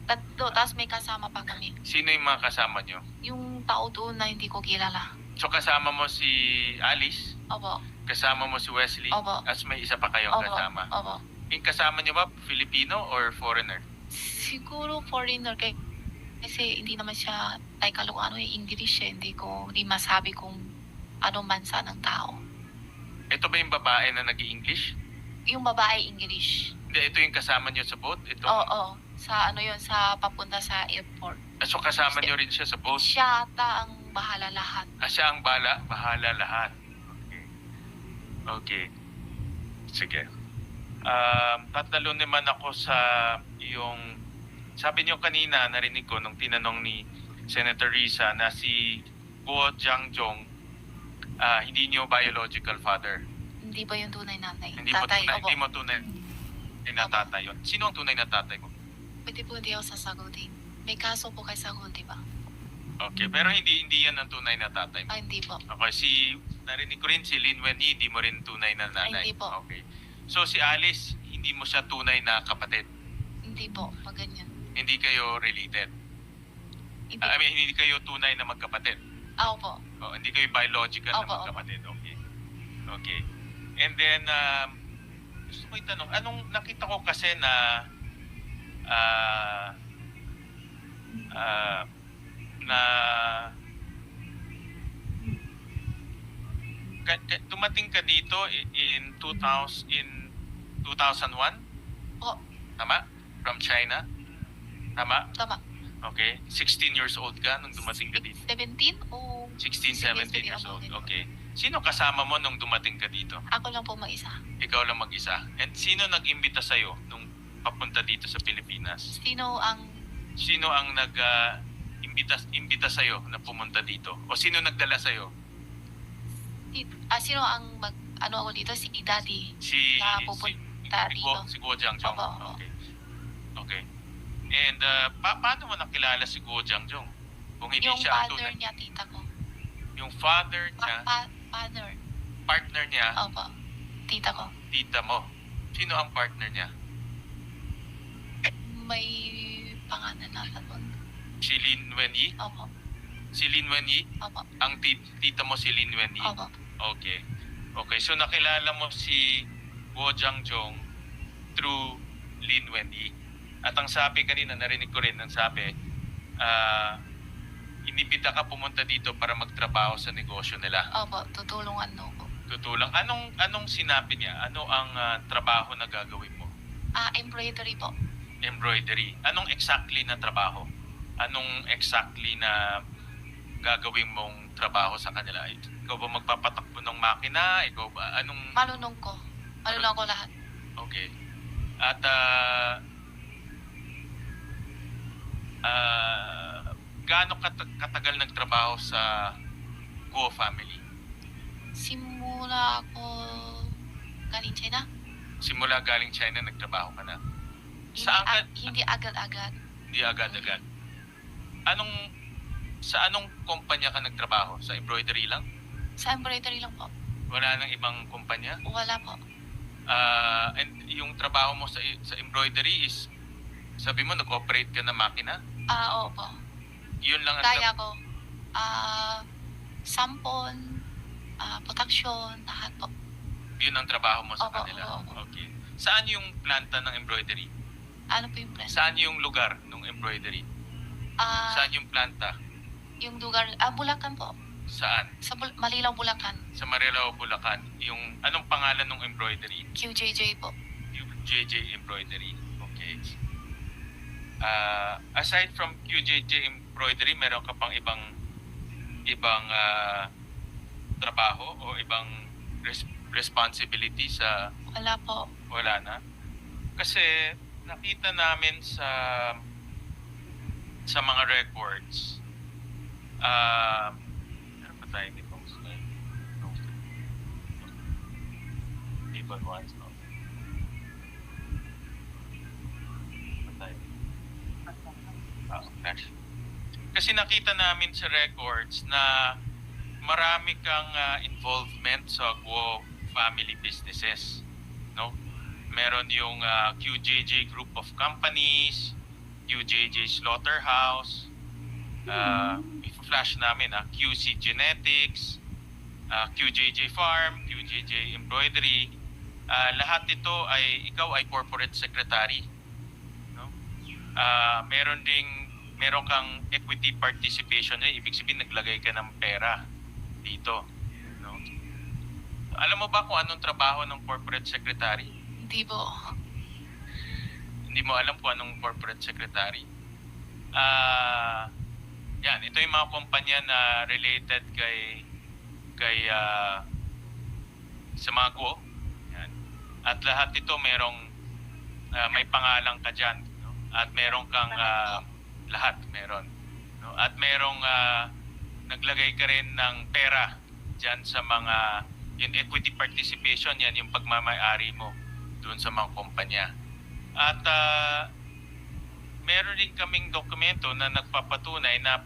Tatlo, tapos may kasama pa kami. Sino yung mga kasama nyo? Yung tao doon na hindi ko kilala. So kasama mo si Alice, Opo, kasama mo si Wesley, Opo. as may isa pa kayong opo, kasama. opo. Yung kasama nyo ba, Filipino or foreigner? Siguro foreigner kasi hindi naman siya Tagalog, English eh. Hindi masabi kung ano bansa ng tao. Ito ba yung babae na nag-i-English? Yung babae English. Hindi, ito yung kasama nyo sa boat? Ito, Oo, sa sa papunta sa airport. So kasama nyo rin siya sa boat? Siya ata ang bahala lahat. Siya ang bahala lahat. Okay. Sige. Tatalon naman ako sa yung... Sabi niyo kanina, narinig ko nung tinanong ni Senator Risa na si Guo Jiangjong, hindi niyo biological father. Hindi ba yung tunay nanay? Hindi mo Tatay, tunay, opo. hindi mo tunay na tatay yun. Sino ang tunay na tatay mo? Pwede po hindi ako sasagutin. May kaso po kay Sagol, di ba? Okay, pero hindi yan ang tunay na tatay mo. Ay, hindi po. Okay, narinig ko rin si Lin Wenyi, hindi mo rin tunay na nanay. Ay, hindi po. Okay. So si Alice, hindi mo siya tunay na kapatid. Hindi po, pag ganyan. Hindi kayo related. Hindi. Hindi kayo tunay na magkapatid. Opo. Hindi kayo biological Opo, na magkapatid. Okay. Okay. And then, gusto ko itanong, anong nakita ko kasi na dumating ka dito in 2001? Oh. Tama? From China? Tama? Tama. Okay. 16 years old ka nung dumating ka dito? 17 o... 16, 17 years old. Okay. Sino kasama mo nung dumating ka dito? Ako lang po mag-isa. Ikaw lang mag-isa. And sino nag-imbita sa'yo nung papunta dito sa Pilipinas? Sino ang nag-imbita sa'yo na pumunta dito? O sino nagdala sa'yo? sino ang ako dito? Si Daddy. Si Na pupunta dito. Si Guo Jiangjong. Opo. Okay. Okay. And paano mo nakilala si Guo Jiangjong? Kung hindi Yung siya father niya, tita ko. Yung father niya, Father. partner niya, Opo. Tita ko. tita mo. Sino ang partner niya? May pangalan na doon. Si Lin Wenyi? Opo. Si Lin Wenyi? Opo. Ang tita mo si Lin Wenyi? Opo. Okay. Okay, so nakilala mo si Guo Jiangjong through Lin Wenyi. At ang sabi kanina, narinig ko rin, ang sabi, inibita ka pumunta dito para magtrabaho sa negosyo nila. Opo, tutulungan no po. Tutulong. Anong sinabi niya? Ano ang trabaho na gagawin mo? Embroidery po. Embroidery. Anong exactly na trabaho? Anong exactly na gagawin mong trabaho sa kanila? Ikaw ba magpapatakbo ng makina? Ikaw ba? Anong... Malunong ko. Malunong ko lahat. Okay. At gaano katagal nagtrabaho sa Guo family? Simula ako galing China. Simula galing China, nagtrabaho ka na? Saan ka? Hindi agad-agad. Hindi agad-agad. Sa anong kumpanya ka nagtrabaho? Sa embroidery lang? Sa embroidery lang po. Wala nang ibang kumpanya? Wala po. And yung trabaho mo sa embroidery is, sabi mo, nag-operate ka ng makina? Opo. Yun lang ang Kaya ko. Sampon, protection, lahat po. Yun ang trabaho mo sa Opo, kanila? opo. Okay. Saan yung planta ng embroidery? Ano po yung plan? Saan yung lugar ng embroidery? Saan yung planta? Yung lugar, Bulacan po. Saan? Sa Malilaw, Bulacan. Sa Marilao, Bulacan. Yung anong pangalan ng embroidery? QJJ po. QJJ Embroidery. Okay. Aside from QJJ Embroidery, meron ka pang ibang trabaho o ibang responsibility sa... Wala po. Wala na? Kasi nakita namin sa mga records, ano pa tayo dito? People once, no? Kasi nakita namin sa records na marami kang involvement sa Guo family businesses, no? Meron yung QJJ Group of Companies, QJJ Slaughterhouse, i-flash namin QC Genetics, QJJ Farm, QJJ Embroidery. Lahat ito ay ikaw ay corporate secretary, no? Meron kang equity participation, ibig sabihin naglagay ka ng pera dito, no? Alam mo ba kung anong trabaho ng corporate secretary? Hindi po. Hindi mo alam kung anong corporate secretary? Yan, ito yung mga kumpanya na related kay sa mga Guo. Yan. At lahat ito merong may pangalan ka dyan, no? At meron kang lahat meron, no? At merong naglagay ka rin ng pera dyan sa mga yung equity participation, yan yung pagmamay-ari mo doon sa mga kumpanya. At meron din kaming dokumento na nagpapatunay na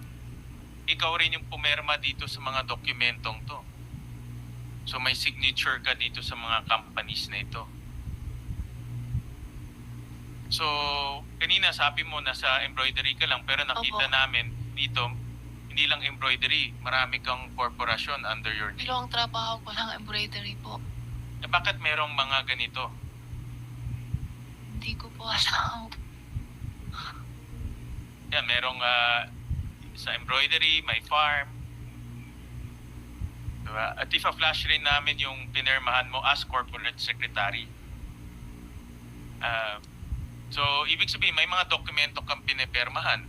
ikaw rin yung pumirma dito sa mga dokumentong to. So may signature ka dito sa mga companies na ito. So kanina sabi mo nasa embroidery ka lang, pero nakita namin dito hindi lang embroidery, marami kang korporasyon under your name. Pero ang trabaho ko lang embroidery po. Bakit merong mga ganito? Hindi ko po alam. Yan, merong sa embroidery, may farm. Diba? At ipa-flash rin namin yung pinirmahan mo as corporate secretary. So, ibig sabihin, may mga dokumento kang pinipirmahan.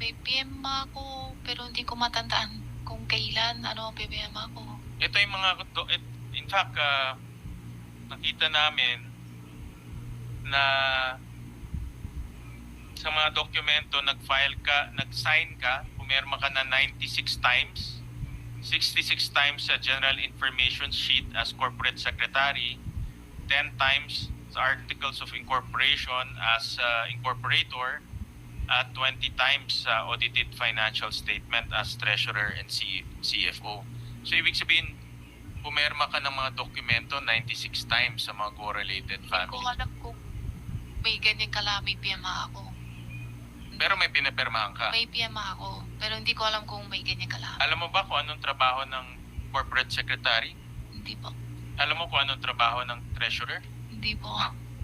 May PMA ako, pero hindi ko matandaan kung kailan, ano ang PMA ko. Ito yung mga, in fact, nakita namin na sa mga dokumento, nag-file ka, nag-sign ka, pumirma ka na 96 times, 66 times sa General Information Sheet as Corporate Secretary, 10 times sa Articles of Incorporation as Incorporator, at 20 times sa Audited Financial Statement as Treasurer and CFO. So, ibig sabihin, pumirma ka ng mga dokumento 96 times sa mga Guo-related Hindi family. ko alam kung may ganyan kalami PMA ako. Pero may pinipirmahan ka. May PMA ako, pero hindi ko alam kung may ganyan kalami. Alam mo ba kung anong trabaho ng Corporate Secretary? Hindi po. Alam mo kung anong trabaho ng Treasurer? Hindi po.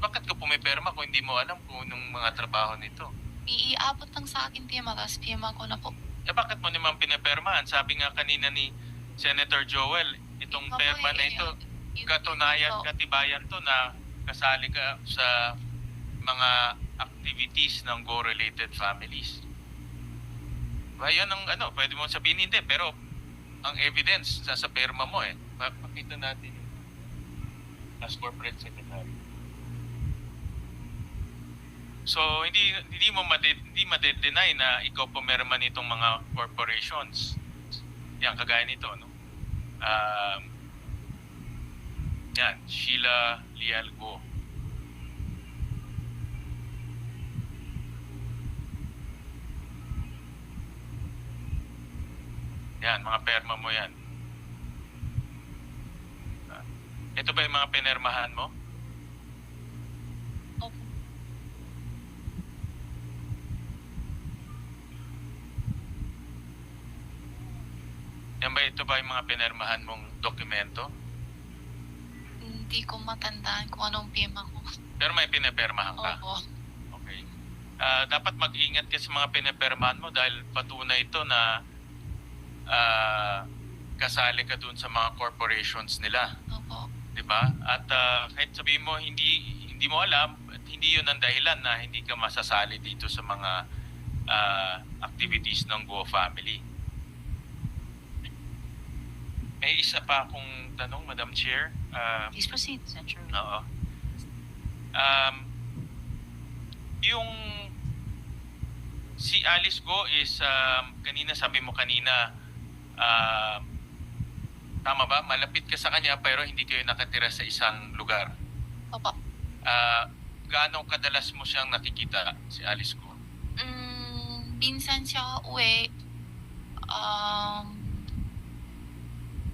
Bakit ka pumipirma kung hindi mo alam kung anong mga trabaho nito? Iiabot lang sa akin PMA, tapos PMA ko na po. Bakit mo naman pinipirmahan? Sabi nga kanina ni Senator Joel, itong perma na ito, katunayan, katibayan to na kasali ka sa mga activities ng Guo-related families. Yan ang pwede mo sabihin hindi, pero ang evidence sa perma mo Pakita natin as corporate secretary. So hindi mo madedeny na ikaw pumirma nitong mga corporations. Yan, kagaya nito, no? Yan, Sheila Leal Guo. Yan, mga perma mo yan. Ito ba yung mga pinirmahan mo? Opo. Yan ba, ito ba yung mga pinirmahan mong dokumento? Hindi ko matandaan kung anong PMA ko. Pero may pinipirmahan ka? Opo. Okay. Dapat mag-ingat ka sa mga pinipirmahan mo dahil patunay ito na kasali ka dun sa mga corporations nila. Opo. 'Di ba? At kahit sabihin mo hindi mo alam at hindi 'yun ang dahilan na hindi ka masasali dito sa mga activities ng Guo family. May isa pa akong tanong, Madam Chair. Please proceed, Senator. Oo. Yung si Alice Go is kanina sabi mo kanina tama ba? Malapit ka sa kanya pero hindi kayo nakatira sa isang lugar. Opo. Gaano kadalas mo siyang nakikita si Alice Go? Minsan siya uwi.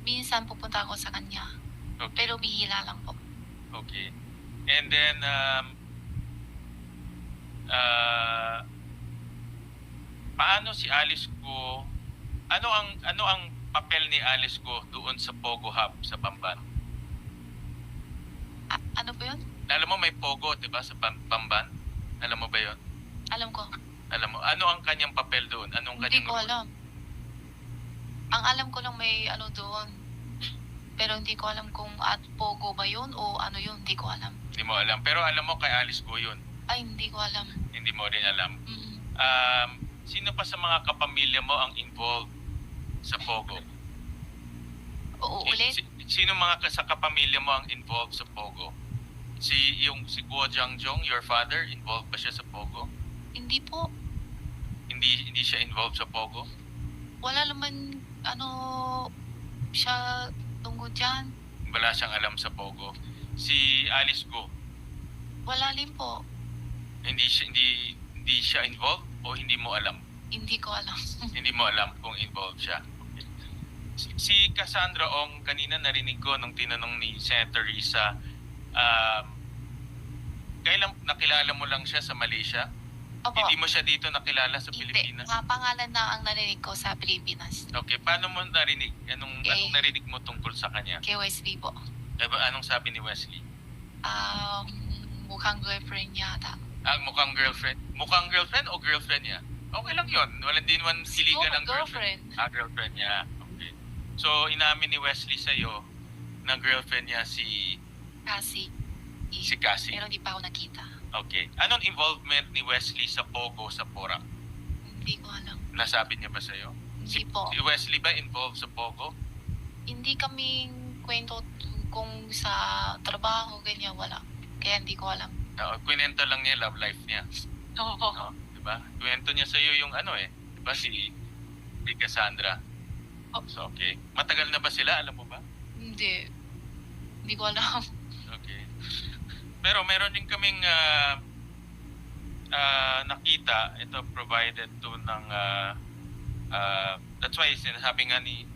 Minsan pupunta ako sa kanya. Okay. Pero bihira lang po. Okay. And then paano si Alice Go? Ano ang papel ni Alice Go doon sa Pogo Hub sa Bamban? Ano po yun? Alam mo may Pogo, 'di ba, sa Bamban? Alam mo ba 'yon? Alam ko. Alam mo, ano ang kanyang papel doon? Anong Hindi kanyang ko alam. Ang alam ko lang may ano doon. Pero hindi ko alam kung at Pogo ba yun o ano yun. Hindi ko alam. Hindi mo alam. Pero alam mo kay Alice Go 'yun. Ay, hindi ko alam. Hindi mo rin alam. Mm. Sino pa sa mga kapamilya mo ang involved sa Pogo? Oo, ulit? Sino mga sa kapamilya mo ang involved sa Pogo? Si Guo Jiangjong, your father, involved ba siya sa Pogo? Hindi po. Hindi siya involved sa Pogo? Wala naman siya tungkol dyan. Wala siyang alam sa Pogo. Si Alice Go, Wala din po. hindi siya involved o hindi mo alam? Hindi ko alam. Hindi mo alam kung involved siya. Si Cassandra Ong, kanina narinig ko nung tinanong ni Senator Risa, kailan nakilala mo lang siya sa Malaysia? Opo. Hindi mo siya dito nakilala sa Hindi. Pilipinas? Mga pangalan na ang narinig ko sa Pilipinas. Okay, paano mo narinig? Anong Okay. narinig mo tungkol sa kanya? Kay Wesley po. Anong sabi ni Wesley? Mukhang girlfriend niya ata. Mukhang girlfriend? Mukhang girlfriend o girlfriend niya? Okay lang yun. Walang din man siligan ng girlfriend. Girlfriend niya. Okay. So, inamin ni Wesley sa'yo na girlfriend niya si Cassie. Cassie. Pero hindi pa ako nakita. Okay. Anong involvement ni Wesley sa Pogo sa Porac? Hindi ko alam. Nasabi niya ba sa'yo? Hindi po. Si Wesley ba involved sa Pogo? Hindi kami kwento kung sa trabaho, ganyan, wala. Kaya hindi ko alam. Kwento lang niya love life niya. Oo. No? Diba? Kwento niya sa'yo yung diba si Cassandra. Oh. So, okay. Matagal na ba sila? Alam mo ba? Hindi. Hindi ko alam. Okay. Pero meron din kaming nakita, ito provided to ng that's why sinasabi nga ni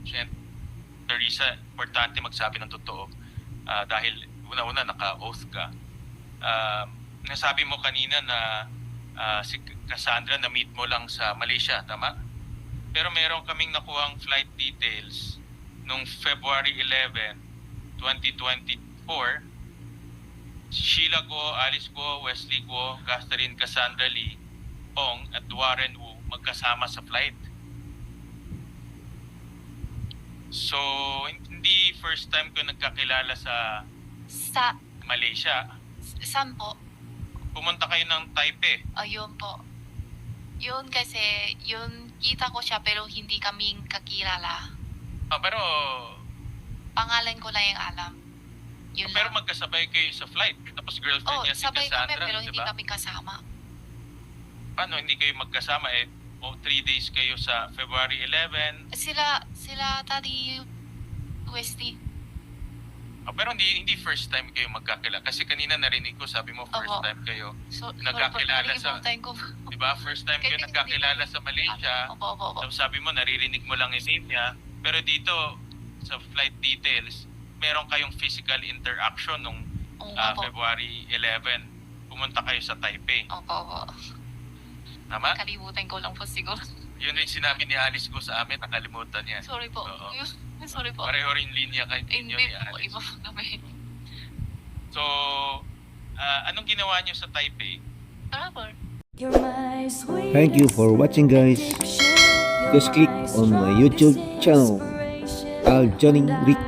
Teresa, importante magsabi ng totoo dahil una-una naka-oath ka. Nasabi mo kanina na si Cassandra na-meet mo lang sa Malaysia, tama? Pero meron kaming nakuhang flight details nung February 11, 2024. Sheila Guo, Alice Guo, Wesley Guo, Catherine Cassandra Lee, Ong at Warren Wu magkasama sa flight. So, hindi first time ko nagkakilala sa Malaysia. Saan po? Pumunta kayo ng Taipei. Ayun po. Yun kasi, yun kita ko siya pero hindi kaming kakilala. Pero Pangalan ko lang yung alam. Yun pero lang. magkasabay kayo sa flight. Tapos girlfriend niya si sabay Cassandra, kami pero hindi diba? kami kasama. Paano hindi kayo magkasama? 3 days kayo sa February 11. Sila tadi Wesley. Pero hindi first time kayo magkakilala. Kasi kanina narinig ko, sabi mo first Opo. time kayo Sorry nagkakilala po, sa... time ko. Diba? First time kayo Kasi nagkakilala sa Malaysia. Opo. Tapos sabi mo, naririnig mo lang yung name niya. Pero dito, sa flight details, meron kayong physical interaction nung Opo. February 11. Pumunta kayo sa Taipei. Opo. Tama? Kalimutan ko lang po siguro. Yun yung sinabi ni Alice ko sa amin, nakalimutan niya. Sorry po. Oo. Sorry po. Pareho rin linya kayo Hindi ni po, Alice. iba po kami. So, anong ginawa niyo sa Taipei? Travel. Thank you for watching, guys. Just click on my YouTube channel, Al Johnny Rick.